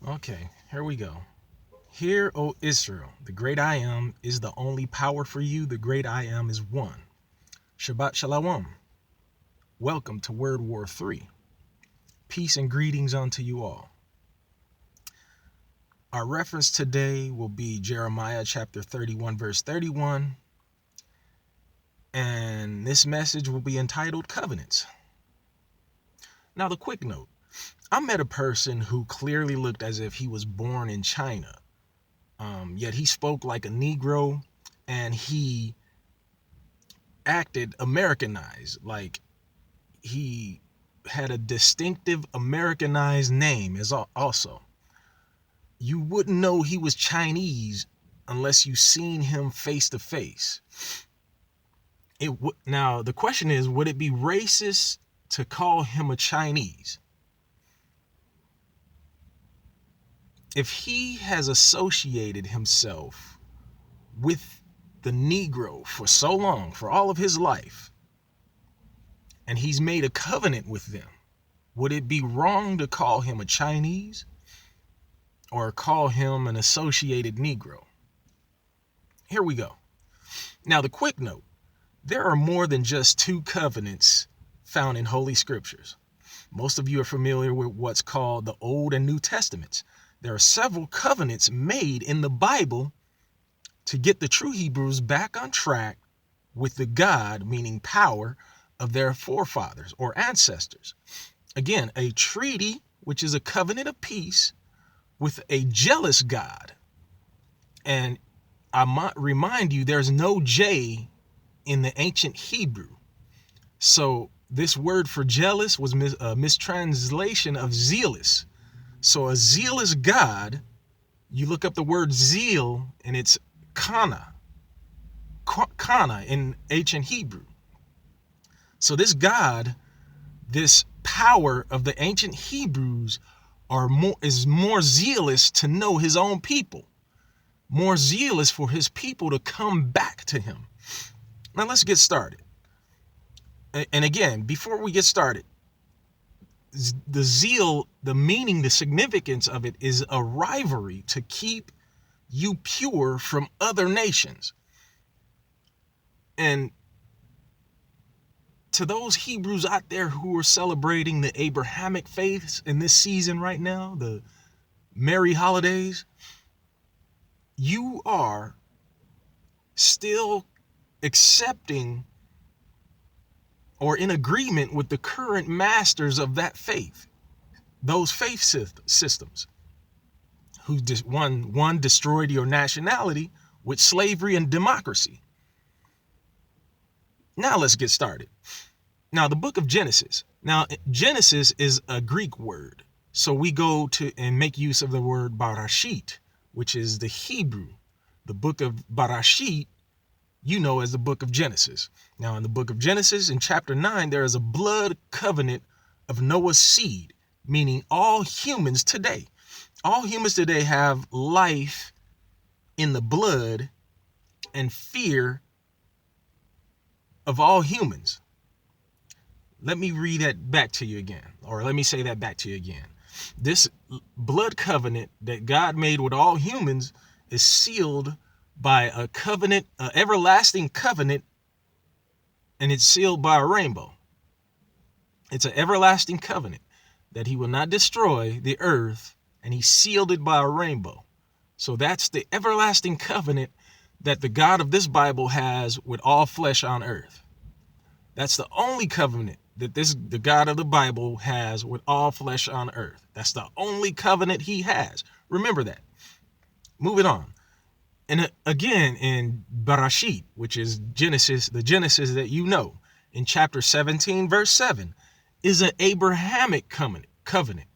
Okay, here we go. Hear, O Israel, the great I am is the only power for you. The great I am is one. Shabbat Shalom. Welcome to Word War 3. Peace and greetings unto you all. Our reference today will be Jeremiah chapter 31, verse 31. And this message will be entitled Covenants. Now, the quick note. I met a person who clearly looked as if he was born in China. Yet he spoke like a Negro and he acted Americanized, like he had a distinctive Americanized name as also. You wouldn't know he was Chinese unless you seen him face to face. Now, the question is, would it be racist to call him a Chinese? If he has associated himself with the Negro for so long, for all of his life, and he's made a covenant with them, would it be wrong to call him a Chinese or call him an associated Negro? Here we go. Now, the quick note, there are more than just two covenants found in Holy Scriptures. Most of you are familiar with what's called the Old and New Testaments. There are several covenants made in the Bible to get the true Hebrews back on track with the God, meaning power, of their forefathers or ancestors. Again, a treaty, which is a covenant of peace with a jealous God. And I might remind you, there's no J in the ancient Hebrew. So this word for jealous was a mistranslation of zealous. So a zealous God, you look up the word zeal and it's kana in ancient Hebrew. So this God, this power of the ancient Hebrews is more zealous to know his own people, more zealous for his people to come back to him. Now let's get started. And again, before we get started, the zeal, the meaning, the significance of it is a rivalry to keep you pure from other nations. And to those Hebrews out there who are celebrating the Abrahamic faiths in this season right now, the merry holidays, you are still accepting or in agreement with the current masters of that faith, those faith systems, who one destroyed your nationality with slavery and democracy. Now let's get started. Now, the book of Genesis. Now, Genesis is a Greek word. So we go to and make use of the word Barashit, which is the Hebrew. The book of Barashit, you know as the book of Genesis. Now, in the book of Genesis, in chapter 9, there is a blood covenant of Noah's seed, meaning all humans today. All humans today have life in the blood and fear of all humans. Let me read that back to you again, or let me say that back to you again. This blood covenant that God made with all humans is sealed by a covenant, an everlasting covenant, and it's sealed by a rainbow. It's an everlasting covenant that he will not destroy the earth, and he sealed it by a rainbow. So that's the everlasting covenant that the God of this Bible has with all flesh on earth. That's the only covenant that the God of the Bible has with all flesh on earth. That's the only covenant he has. Remember that. Moving on. And again, in Barashit, which is Genesis, the Genesis that you know, in chapter 17, verse 7, is an Abrahamic covenant.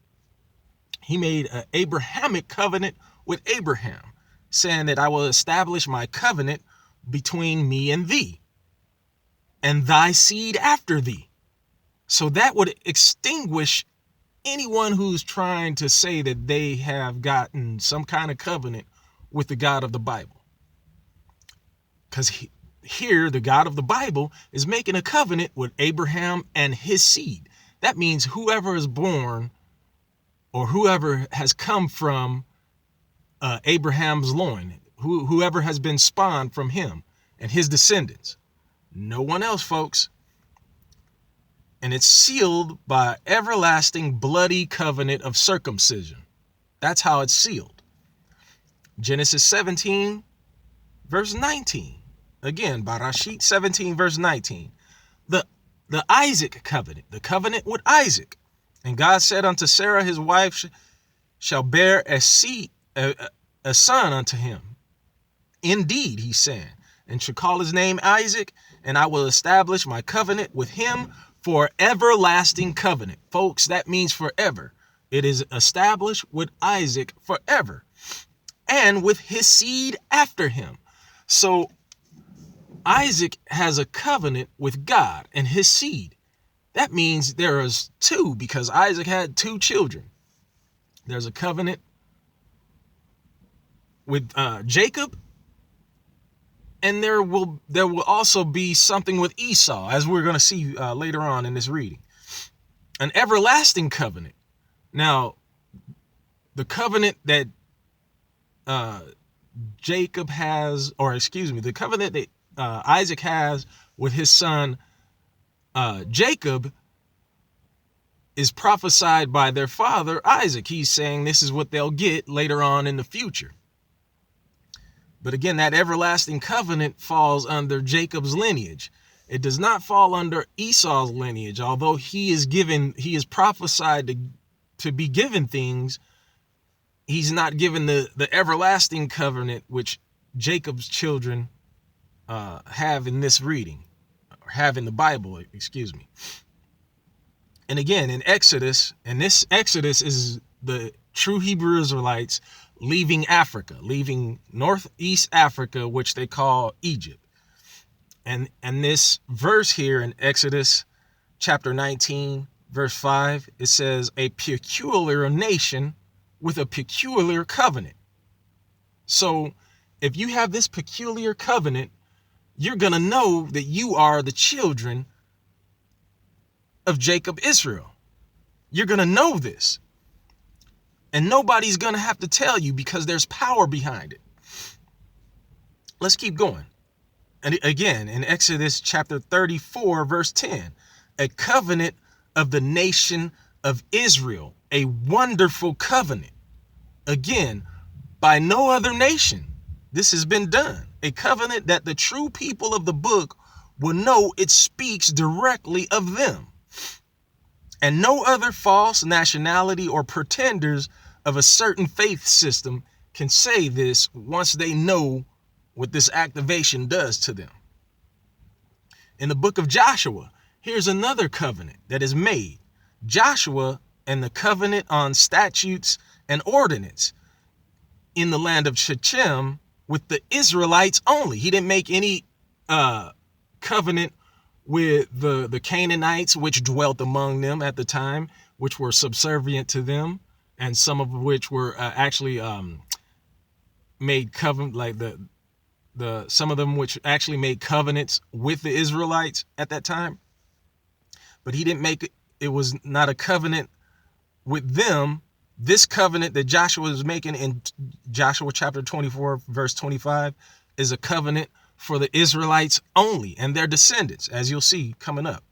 He made an Abrahamic covenant with Abraham, saying that I will establish my covenant between me and thee, and thy seed after thee. So that would extinguish anyone who's trying to say that they have gotten some kind of covenant with the God of the Bible. Because here, the God of the Bible is making a covenant with Abraham and his seed. That means whoever is born or whoever has come from Abraham's loin, whoever has been spawned from him and his descendants. No one else, folks. And it's sealed by everlasting bloody covenant of circumcision. That's how it's sealed. Genesis 17, verse 19. Again, Barashit 17, verse 19. The Isaac covenant, the covenant with Isaac. And God said unto Sarah, his wife, shall bear a son unto him. Indeed, he's saying, and shall call his name Isaac, and I will establish my covenant with him for everlasting covenant. Folks, that means forever. It is established with Isaac forever, and with his seed after him. So Isaac has a covenant with God and his seed. That means there is two, because Isaac had two children. There's a covenant with Jacob, and there will also be something with Esau, as we're going to see later on in this reading. An everlasting covenant. Now, the covenant that Jacob has, or excuse me, the covenant that Isaac has with his son Jacob is prophesied by their father Isaac. He's saying this is what they'll get later on in the future. But again, that everlasting covenant falls under Jacob's lineage. It does not fall under Esau's lineage, although he is prophesied to be given things. He's not given the everlasting covenant which Jacob's children have in this reading, or have in the Bible, excuse me. And again, in Exodus, and this Exodus is the true Hebrew Israelites leaving Africa, leaving Northeast Africa, which they call Egypt. And this verse here in Exodus chapter 19, verse 5, it says, a peculiar nation with a peculiar covenant. So if you have this peculiar covenant, you're going to know that you are the children of Jacob, Israel. You're going to know this. And nobody's going to have to tell you, because there's power behind it. Let's keep going. And again, in Exodus chapter 34, verse 10, a covenant of the nation of Israel, a wonderful covenant. Again, by no other nation this has been done. A covenant that the true people of the book will know it speaks directly of them. And no other false nationality or pretenders of a certain faith system can say this once they know what this activation does to them. In the book of Joshua, here's another covenant that is made. Joshua and the covenant on statutes and ordinance in the land of Shechem with the Israelites only. He didn't make any covenant with the Canaanites, which dwelt among them at the time, which were subservient to them, and some of which were actually made covenant, like some of them which actually made covenants with the Israelites at that time. But he didn't make it was not a covenant with them. This covenant that Joshua is making in Joshua chapter 24, verse 25, is a covenant for the Israelites only and their descendants, as you'll see coming up.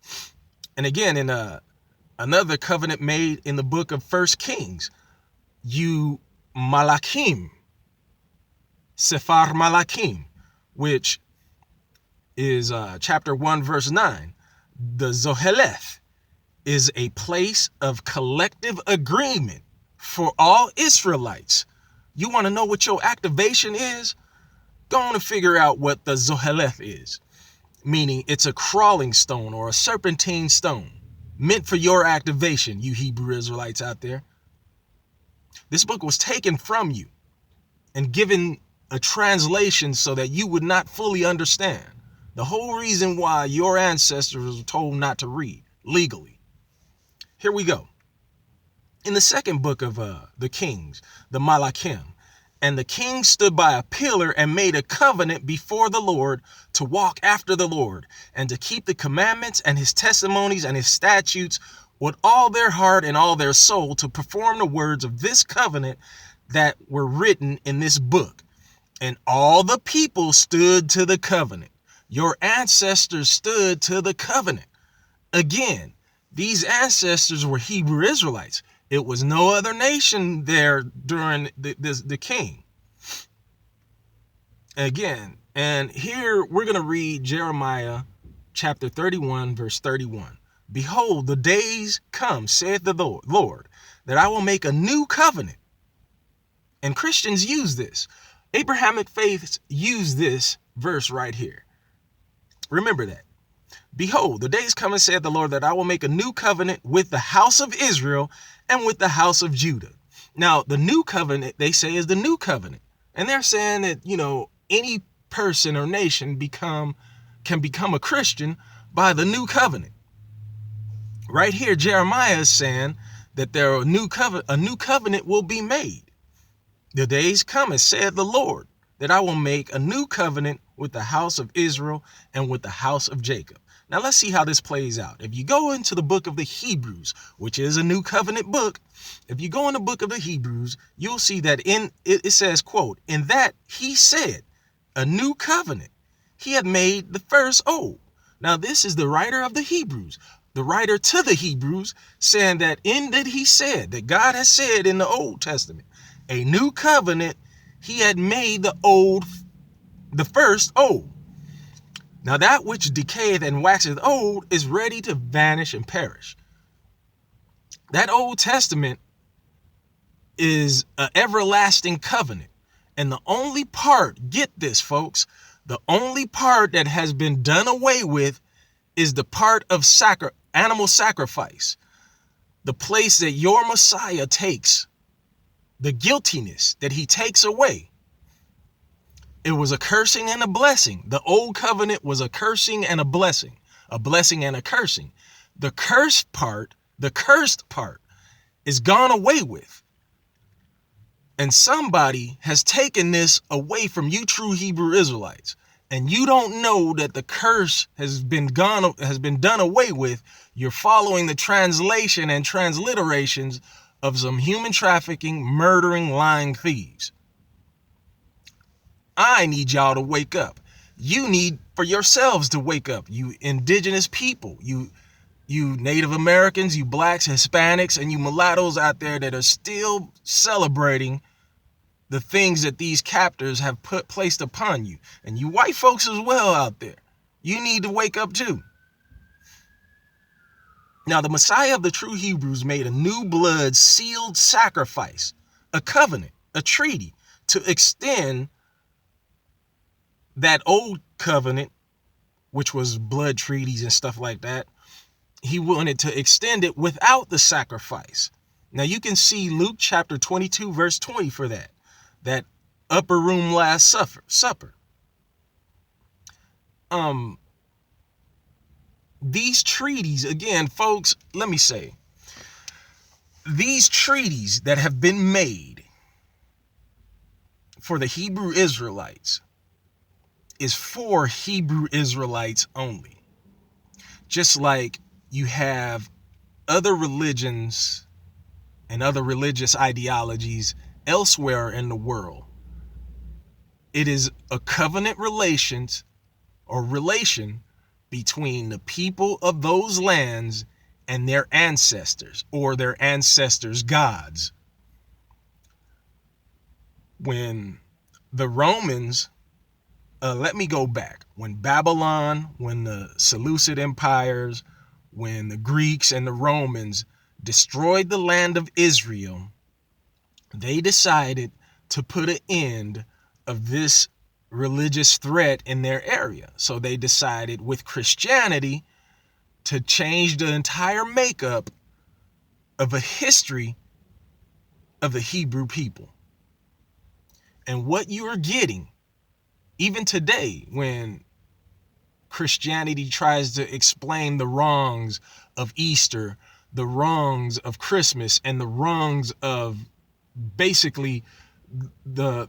And again, in another covenant made in the book of 1 Kings, Malachim, Sephar Malachim, which is chapter 1, verse 9. The Zoheleth is a place of collective agreement for all Israelites. You want to know what your activation is? Go on and figure out what the Zoheleth is. Meaning it's a crawling stone or a serpentine stone meant for your activation, you Hebrew Israelites out there. This book was taken from you and given a translation so that you would not fully understand the whole reason why your ancestors were told not to read legally. Here we go. In the second book of the Kings, the Malachim, and the king stood by a pillar and made a covenant before the Lord to walk after the Lord and to keep the commandments and his testimonies and his statutes with all their heart and all their soul to perform the words of this covenant that were written in this book. And all the people stood to the covenant. Your ancestors stood to the covenant. Again, these ancestors were Hebrew Israelites. It was no other nation there during the king. Again, and here we're going to read Jeremiah chapter 31, verse 31. Behold, the days come, saith the Lord, that I will make a new covenant. And Christians use this. Abrahamic faiths use this verse right here. Remember that. Behold, the days come, saith the Lord, that I will make a new covenant with the house of Israel and with the house of Judah. Now, the new covenant, they say, is the new covenant. And they're saying that, any person or nation can become a Christian by the new covenant. Right here, Jeremiah is saying that a new covenant will be made. The days come, saith the Lord, that I will make a new covenant with the house of Israel and with the house of Jacob. Now let's see how this plays out. If you go into the book of the Hebrews, which is a new covenant book, if you go in the book of the Hebrews, you'll see that it says, quote, in that he said a new covenant, he had made the first old. Now this is the writer of the Hebrews, the writer to the Hebrews, saying that he said that God has said in the Old Testament, a new covenant, he had made the first old. Now that which decayeth and waxeth old is ready to vanish and perish. That Old Testament is an everlasting covenant. And the only part, get this folks, the only part that has been done away with is the part of animal sacrifice. The place that your Messiah takes, the guiltiness that he takes away. It was a cursing and a blessing. The old covenant was a cursing and a blessing and a cursing. The cursed part is gone away with. And somebody has taken this away from you true Hebrew Israelites. And you don't know that the curse has been done away with. You're following the translation and transliterations of some human trafficking, murdering, lying thieves. I need y'all to wake up. You need for yourselves to wake up. You indigenous people, you Native Americans, you blacks, Hispanics, and you mulattoes out there that are still celebrating the things that these captors have placed upon you. And you white folks as well out there. You need to wake up too. Now, the Messiah of the true Hebrews made a new blood sealed sacrifice, a covenant, a treaty to extend that old covenant, which was blood treaties and stuff like that. He wanted to extend it without the sacrifice. Now you can see Luke chapter 22, verse 20 for that upper room last supper. These treaties, again, folks, let me say, these treaties that have been made for the Hebrew Israelites is for Hebrew Israelites only. Just like you have other religions and other religious ideologies elsewhere in the world. It is a covenant relation between the people of those lands and their ancestors or their ancestors' gods. When the Romans, let me go back. When Babylon, when the Seleucid empires, when the Greeks and the Romans destroyed the land of Israel, they decided to put an end of this religious threat in their area. So they decided with Christianity to change the entire makeup of a history of the Hebrew people. And what you are getting, even today, when Christianity tries to explain the wrongs of Easter, the wrongs of Christmas, and the wrongs of basically the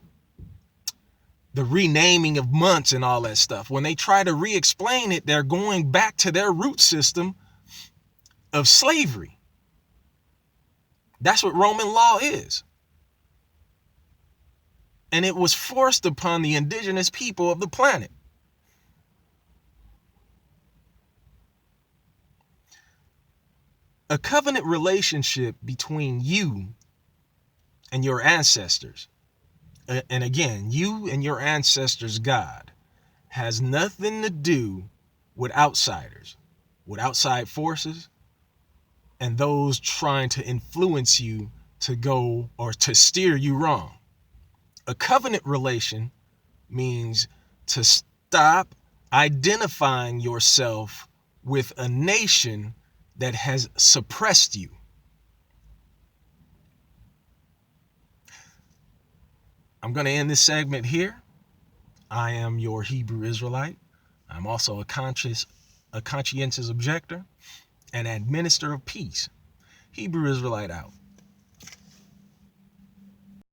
renaming of months and all that stuff, when they try to re-explain it, they're going back to their root system of slavery. That's what Roman law is. And it was forced upon the indigenous people of the planet. A covenant relationship between you and your ancestors, and again, you and your ancestors' God, has nothing to do with outsiders, with outside forces, and those trying to influence you to go or to steer you wrong. A covenant relation means to stop identifying yourself with a nation that has suppressed you. I'm going to end this segment here. I am your Hebrew Israelite. I'm also a conscientious objector and administrator of peace. Hebrew Israelite out.